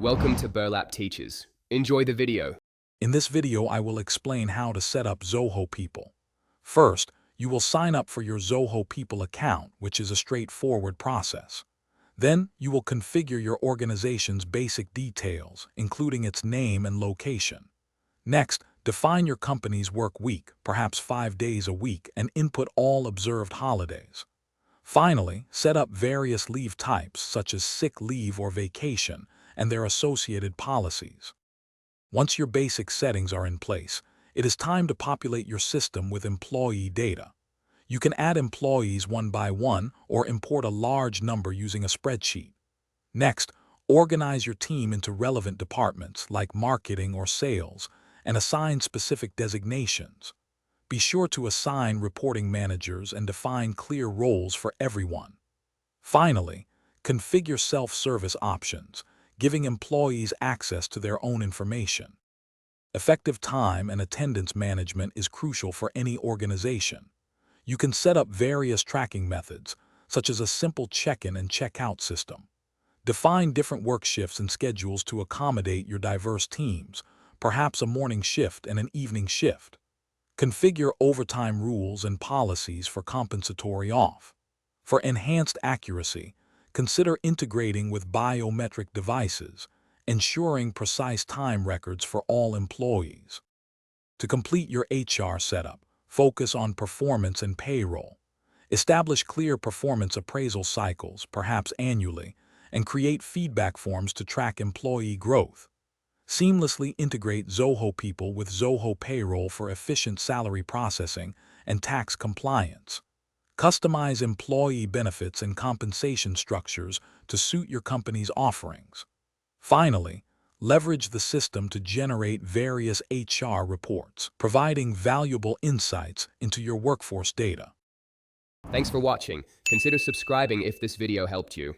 Welcome to Burlap Teachers. Enjoy the video. In this video, I will explain how to set up Zoho People. First, you will sign up for your Zoho People account, which is a straightforward process. Then, you will configure your organization's basic details, including its name and location. Next, define your company's work week, perhaps 5 days a week, and input all observed holidays. Finally, set up various leave types, such as sick leave or vacation, and their associated policies. Once your basic settings are in place, it is time to populate your system with employee data. You can add employees one by one or import a large number using a spreadsheet. Next, organize your team into relevant departments like marketing or sales and assign specific designations. Be sure to assign reporting managers and define clear roles for everyone. Finally, configure self-service options, giving employees access to their own information. Effective time and attendance management is crucial for any organization. You can set up various tracking methods, such as a simple check-in and check-out system. Define different work shifts and schedules to accommodate your diverse teams, perhaps a morning shift and an evening shift. Configure overtime rules and policies for compensatory off. For enhanced accuracy, consider integrating with biometric devices, ensuring precise time records for all employees. To complete your HR setup, focus on performance and payroll. Establish clear performance appraisal cycles, perhaps annually, and create feedback forms to track employee growth. Seamlessly integrate Zoho People with Zoho Payroll for efficient salary processing and tax compliance. Customize employee benefits and compensation structures to suit your company's offerings. Finally, leverage the system to generate various HR reports, providing valuable insights into your workforce data. Thanks for watching. Consider subscribing if this video helped you.